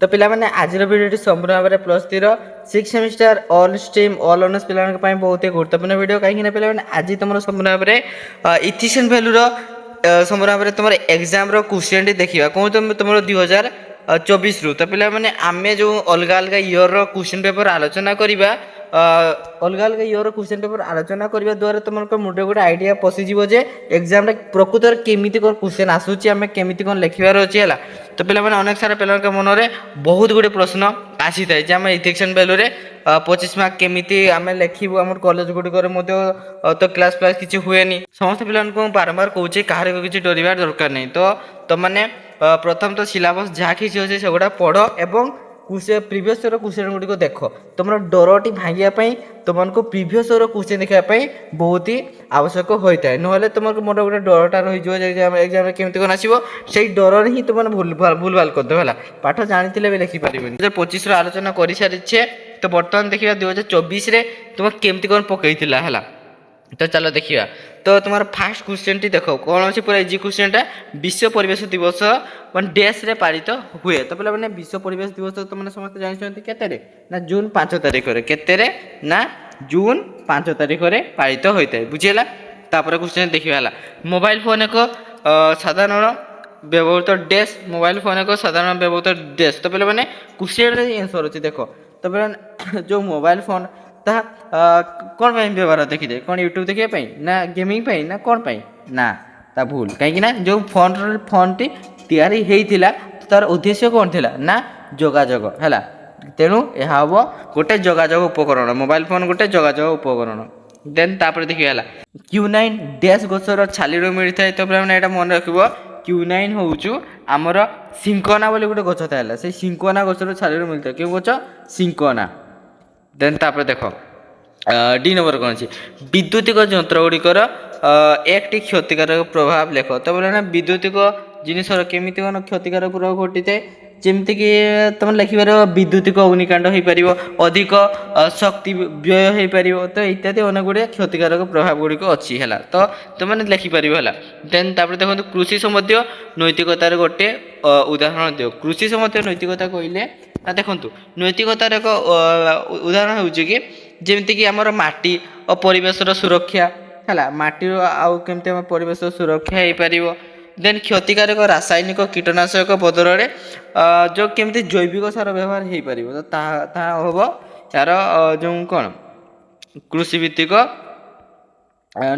तो पिला माने आजिर भिडियो संपूर्ण भाव में plus 3 six semester all stream all honours पिला बहुत ही गुरुत्वपूर्ण भिडियो कहीं पिला आज तुम संपूर्ण भाव में इथिशियन भैल्यूर संपूर्ण भाव में तुम एग्जाम क्वेश्चन टी देखा कौन तुम 2024 रु तो पिला माने आमे जो अलग अलग इयर क्वेश्चन पेपर आलोचना करवा अलग अलग इयर क्वेश्चन पेपर आलोचना करने द्वारा तुमको मुझे गोटे आइडिया पशिज जे एग्जाम प्रकृत केमी कौन क्वेश्चन आसूँ आम केमी कौन लिखार अच्छे है तो पे अनेक सारा पे मन में बहुत गुड़े प्रश्न आसी थाए जे आम इथिक्सन भैल्यू 25 मार्क केमी आम लिखू आम कॉलेज गुड़िकर तो क्लास फ्लास किसी हुए समस्त पे बारंबार कहे कह किसी डरबार दरकार नहीं तो तुमने प्रथम तो सिलेबस जहाँ किसी अच्छे से गुड़ा पढ़ एवं प्रिवियस इयर क्वेश्चन गुड़िक देख तुम डरटी भांगापी तुमको प्रिवियस इयर क्वेश्चन देखापी बहुत ही आवश्यक होता है ना तुमको मोटे गोटे डरटा रही एग्जाम केमी कौन आसो से डर ही तुम भूल भाल करदे है पाठ जानी भी लिखिपार 2025 आलोचना कर सारी तो बर्तमान देखा 2024 तुम केमती कौन पकई है तो चलो देखिए तो तुम्हारा फास्ट क्वेश्चन टी देख कौन अच्छे पूरा इजी क्वेश्चन टा विश्व परिवेश दिवस मान डेस रे पालित हुए तो पे मैंने विश्व परिवेश दिवस तो मैंने समस्त जानते केते ना जून 5 तारिख केते ना जून 5 तारिख पालित होता है बुझीला तापर क्वेश्चन देखिए मोबाइल फोन एक साधारण व्यवहृत डेस मोबाइल फोन एक साधारण व्यवहृत डेस तो पे मैंने क्वेश्चन आंसर अच्छे देख तो पे जो मोबाइल फोन ता कौन व्यवहार देखिए कौन यूट्यूब देखापी ना गेमिंग ना कौन पाई ना ता भूल कहीं जो फोन टी तैयारी होता तार उद्देश्य कौन थी ना जोगाजोग है तेणु यह हम गोटे जोगाजोग उपकरण मोबाइल फोन गोटे जोगाजोग उपकरण देन तापर देखिए Q9 डैश गछर छाली मिलता है तो यहाँ मन रख Q9 हूँ आमर सिंकोना बोली गोटे गछ था से सिंकोना गछर छाली मिलता है क्यों गछ सिंकोना देन तापर देख डी नंबर कौन अच्छी विद्युतिक यंत्र गुड़िकर एक क्षतिकारक प्रभाव लेख तो बोले ना विद्युतिक जिनसर केमी कौन क्षतिकारक प्रभाव घटी थाए जमीक तुम लिखिपार विद्युतिक अग्निकांड हो पार अधिक शक्ति व्यय हो पार तो इत्यादि अनेक गुड़े क्षतिकारक प्रभाव गुड़िक अच्छी है तो तुमने लिखिपार है देन तापर देखो कृषि सम्बन्धी नैतिकतार गोटे उदाहरण दियो कृषि सम्बन्धी नैतिकता कहले ना देखो नैतिकतार एक उदाहरण हो जमीक आमर माटी और परिवेशर सुरक्षा है माटी आउ केमती परिवेश सुरक्षा हो पार देन क्षतिकारक रासायनिक कीटनाशक बदल जो केमती जैविक सार व्यवहार हो पार तो हम यार जो कौन कृषि भित्तिक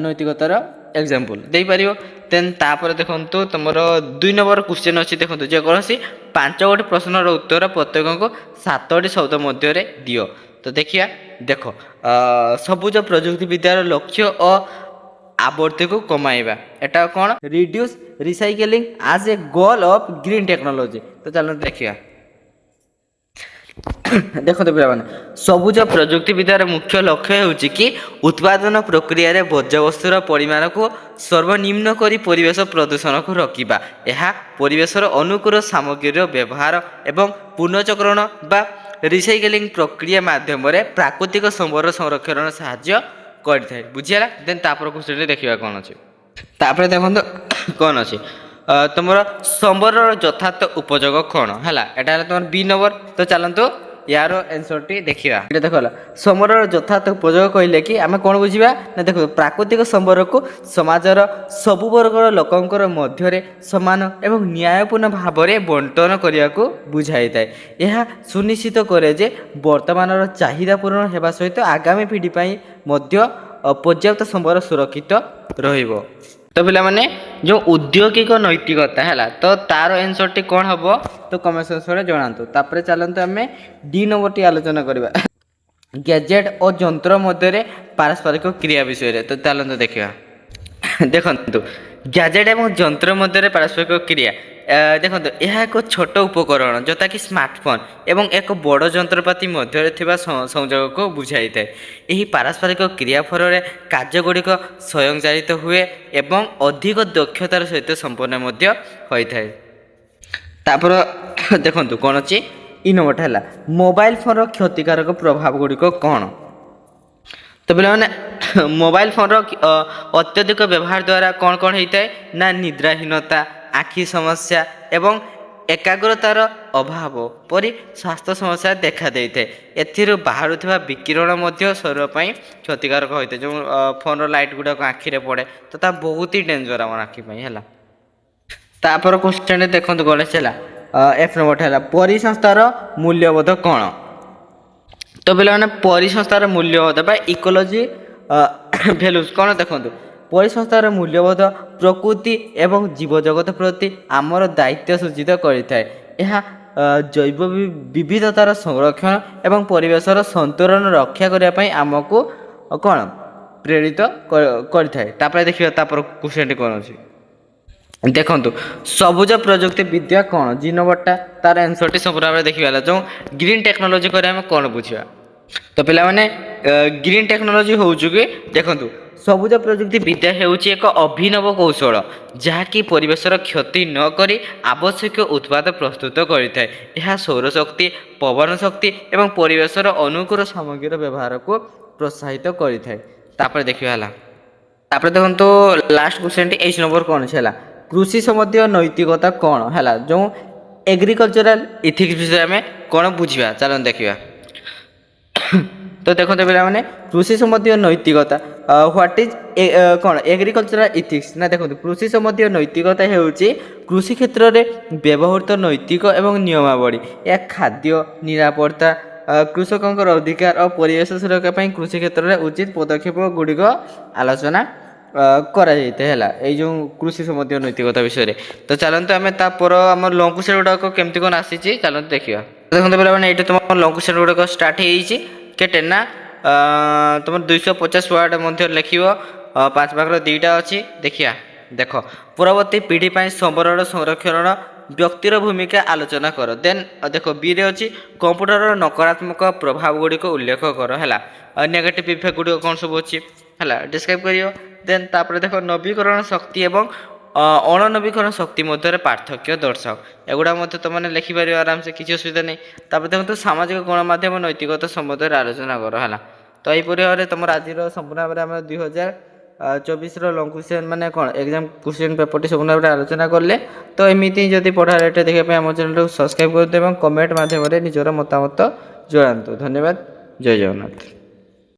नैतिकतार एग्जाम्पल दे पार देन तापर देखो तुम 2 नंबर क्वेश्चन अच्छी देखो जेकोसी 5 गोटे प्रश्नर उत्तर प्रत्येक को 7टी शब्द मध्य दियो तो देखिया देख सबुज प्रजुक्ति विद्यार लक्ष्य और आवर्ती को कमाइबा एटा कौन reduce recycling as a goal of green technology तो चलो देखिया देखो तो पे सबुज प्रजुक्ति विद्यार मुख्य लक्ष्य होउची कि उत्पादन प्रक्रिया रे वर्ज्यवस्तुर परिमाण को सर्वनिम्न करी परिवेश प्रदूषण को रोकिबा यह परिवेशर अनुकूल सामग्रीर व्यवहार एवं पुनर्चक्रण बा रिसाइकलिंग प्रक्रिया माध्यम प्राकृतिक संबर संरक्षण साहाय्य करता है बुझीगला देन तापर क्वेश्चन देखिबा कौन अच्छे तापर देखो कौन अच्छे तुम संबर यथार्थ उपयोग कौन है यहाँ तुम बी नंबर तो चलतु यार आंसर टी देखा देख संबर यथार्थ उपयोग कहले कि आम कौन बुझा ना देख प्राकृतिक संबर को समाजर सबु वर्गर लोकंर मध्य समान एवं न्यायपूर्ण भाव में बंटन करने को बुझाई थाए यह सुनिश्चित करे जे वर्तमान चाहिदा पूरण होगा सहित आगामी पीढ़ी पर्याप्त संबर सुरक्षित रहिबो तो पिला माने जो औद्योगिक नैतिकता है तो तार आंसर टी कौन हम तो कमेंट सेक्शन में जनातु तापर चलते आम डी नंबर टी आलोचना करवा गैजेट और यंत्र मध्य पारस्परिक क्रिया विषय तो चलते देखा देखु गैजेट और यंत्र मध्य पारस्परिक क्रिया देखो यह एक छोट उपकरण जोटा कि स्मार्टफोन एवं एक बड़ जंत्रपाति मध्य संयोग को बुझाई थाए यही पारस्परिक क्रिया फल कार्यगुड़िक स्वयंचालित हुए एवं अधिक दक्षतार सहित संपन्न होता है तापर देखो कौन अच्छी इ नंबर है मोबाइल फोन क्षतिकारक प्रभाव गुड़िक कौन तो पे मोबाइल फोन अत्यधिक व्यवहार द्वारा कौन होता है ना निद्राहीनता आखि समस्या एवं एकाग्रतार ଅଭାବ ପରି ସ୍ୱାସ୍ଥ୍ୟ ସମସ୍ୟା ଦେଖା ଦେଇଥାଏ। ଏଥିରୁ ବାହାରୁଥିବା ବିକିରଣ ମଧ୍ୟ ଶରୀର ପାଇଁ କ୍ଷତିକାରକ ହୋଇଥାଏ। ଯେଉଁ ଫୋନର ଲାଇଟ୍ ଗୁଡ଼ାକ ଆଖିରେ ପଡ଼େ ତ ତା ବହୁତ ହି ଡେଞ୍ଜର ଆମର ଆଖି ପାଇଁ ହେଲା। ତାପରେ କ୍ୱେଶ୍ଚନ୍ ଦେଖନ୍ତୁ ଗଣେଶ ହେଲା ଏଫ୍ ନମ୍ବରଟା ହେଲା ପରିସଂସ୍ଥାର ମୂଲ୍ୟବୋଧ କ'ଣ? ତ ପିଲାମାନେ ପରିସଂସ୍ଥାର ମୂଲ୍ୟବୋଧ ବା ଇକୋଲୋଜି ଭ୍ୟାଲୁଜ୍ କ'ଣ ଦେଖନ୍ତୁ। ପରିସଂସ୍ଥାର ମୂଲ୍ୟବୋଧ ପ୍ରକୃତି ଏବଂ ଜୀବଜଗତ ପ୍ରତି ଆମର ଦାୟିତ୍ୱ ସୂଚିତ କରିଥାଏ। ଏହା ଜୈବ ବିବିଧତାର ସଂରକ୍ଷଣ ଏବଂ ପରିବେଶର ସନ୍ତୁଳନ ରକ୍ଷା କରିବା ପାଇଁ ଆମକୁ କ'ଣ ପ୍ରେରିତ କରିଥାଏ। ତାପରେ ଦେଖିବା ତାପରେ କ୍ୱେଶ୍ଚନ୍ଟି କ'ଣ ଅଛି ଦେଖନ୍ତୁ ସବୁଜ ପ୍ରଯୁକ୍ତି ବିଦ୍ୟା କ'ଣ? ଜି ନମ୍ବରଟା ତାର ଆନ୍ସରଟି ସମ୍ପୂର୍ଣ୍ଣ ଭାବରେ ଦେଖିବା ହେଲା। ଯେଉଁ ଗ୍ରୀନ୍ ଟେକ୍ନୋଲୋଜି କରି ଆମେ କ'ଣ ବୁଝିବା? ତ ପିଲାମାନେ ଗ୍ରୀନ୍ ଟେକ୍ନୋଲୋଜି ହେଉଛି କି ଦେଖନ୍ତୁ ସବୁଜ ପ୍ରଯୁକ୍ତି ବିଦ୍ୟା ହେଉଛି ଏକ ଅଭିନବ କୌଶଳ ଯାହାକି ପରିବେଶର କ୍ଷତି ନ କରି ଆବଶ୍ୟକ ଉତ୍ପାଦ ପ୍ରସ୍ତୁତ କରିଥାଏ। ଏହା ସୌରଶକ୍ତି ପବନ ଶକ୍ତି ଏବଂ ପରିବେଶର ଅନୁକୂଳ ସାମଗ୍ରୀର ବ୍ୟବହାରକୁ ପ୍ରୋତ୍ସାହିତ କରିଥାଏ। ତାପରେ ଦେଖିବା ହେଲା ତାପରେ ଦେଖନ୍ତୁ ଲାଷ୍ଟ କ୍ୱେଶ୍ଚନ୍ଟି 8 ନମ୍ବର କ'ଣ ଅଛି ହେଲା କୃଷି ସମ୍ବନ୍ଧୀୟ ନୈତିକତା କ'ଣ ହେଲା। ଯେଉଁ ଏଗ୍ରିକଲଚରାଲ ଇଥିକ୍ସ ବିଷୟରେ ଆମେ କ'ଣ ବୁଝିବା ଚାଲନ୍ତୁ ଦେଖିବା। ତ ଦେଖନ୍ତୁ ପିଲାମାନେ କୃଷି ସମ୍ବନ୍ଧୀୟ ନୈତିକତା ହ୍ୱାଟ୍ ଇଜ୍ କ'ଣ ଏଗ୍ରିକଲଚରାଲ ଇଥିକ୍ସ ନା ଦେଖନ୍ତୁ କୃଷି ସମ୍ବନ୍ଧୀୟ ନୈତିକତା ହେଉଛି କୃଷି କ୍ଷେତ୍ରରେ ବ୍ୟବହୃତ ନୈତିକ ଏବଂ ନିୟମାବଳୀ। ଏହା ଖାଦ୍ୟ ନିରାପତ୍ତା କୃଷକଙ୍କର ଅଧିକାର ଓ ପରିବେଶ ସୁରକ୍ଷା ପାଇଁ କୃଷି କ୍ଷେତ୍ରରେ ଉଚିତ ପଦକ୍ଷେପ ଗୁଡ଼ିକ ଆଲୋଚନା କରାଯାଇଥାଏ ହେଲା ଏଇ ଯେଉଁ କୃଷି ସମ୍ବନ୍ଧୀୟ ନୈତିକତା ବିଷୟରେ। ତ ଚାଲନ୍ତୁ ଆମେ ତାପର ଆମର ଲଙ୍ଗ କ୍ୱେଶ୍ଚନ୍ ଗୁଡ଼ାକ କେମିତି କ'ଣ ଆସିଛି ଚାଲନ୍ତୁ ଦେଖିବା। ଦେଖନ୍ତୁ ପିଲାମାନେ ଏଇଠି ତୁମ ଲଙ୍ଗ କ୍ୱେଶ୍ଚନ୍ ଗୁଡ଼ାକ ଷ୍ଟାର୍ଟ ହେଇଯାଇଛି କେତେ ନା ତୁମର 250 ୱାର୍ଡ଼ ମଧ୍ୟ ଲେଖିବ 5 ଭାଗର 2ଟା ଅଛି ଦେଖିବା। ଦେଖ ପରବର୍ତ୍ତୀ ପିଢ଼ି ପାଇଁ ସମ୍ବଳର ସଂରକ୍ଷଣ ବ୍ୟକ୍ତିର ଭୂମିକା ଆଲୋଚନା କର। ଦେନ୍ ଦେଖ ବିରେ ଅଛି କମ୍ପ୍ୟୁଟରର ନକାରାତ୍ମକ ପ୍ରଭାବ ଗୁଡ଼ିକ ଉଲ୍ଲେଖ କର ହେଲା। ନେଗେଟିଭ୍ ଇଫେକ୍ଟ ଗୁଡ଼ିକ କ'ଣ ସବୁ ଅଛି ହେଲା ଡିସ୍କ୍ରାଇବ୍ କରିବ। ଦେନ୍ ତାପରେ ଦେଖ ନବୀକରଣ ଶକ୍ତି ଏବଂ ଅଣନବୀକରଣ ଶକ୍ତି ମଧ୍ୟରେ ପାର୍ଥକ୍ୟ ଦର୍ଶାଅ। ଏଗୁଡ଼ା ମଧ୍ୟ ତୁମମାନେ ଲେଖିପାରିବ ଆରାମସେ କିଛି ଅସୁବିଧା ନାହିଁ। ତାପରେ ଦେଖନ୍ତୁ ସାମାଜିକ ଗଣମାଧ୍ୟମ ନୈତିକତା ସମ୍ବନ୍ଧରେ ଆଲୋଚନା କର ହେଲା। ତ ଏହିପରି ଭାବରେ ତୁମର ଆଜିର ସମ୍ପୂର୍ଣ୍ଣ ଭାବରେ ଆମେ 2024ର ଲଙ୍ଗ କ୍ୱେଶ୍ଚନ୍ ମାନେ କ'ଣ ଏକ୍ଜାମ୍ କ୍ୱେଶ୍ଚନ୍ ପେପରଟି ସମ୍ପୂର୍ଣ୍ଣ ଭାବରେ ଆଲୋଚନା କଲେ। ତ ଏମିତି ଯଦି ପଢ଼ା ରେଟ୍ ଦେଖିବା ପାଇଁ ଆମ ଚ୍ୟାନେଲକୁ ସବସ୍କ୍ରାଇବ୍ କରନ୍ତୁ ଏବଂ କମେଣ୍ଟ ମାଧ୍ୟମରେ ନିଜର ମତାମତ ଜଣାନ୍ତୁ। ଧନ୍ୟବାଦ ଜୟ ଜଗନ୍ନାଥ।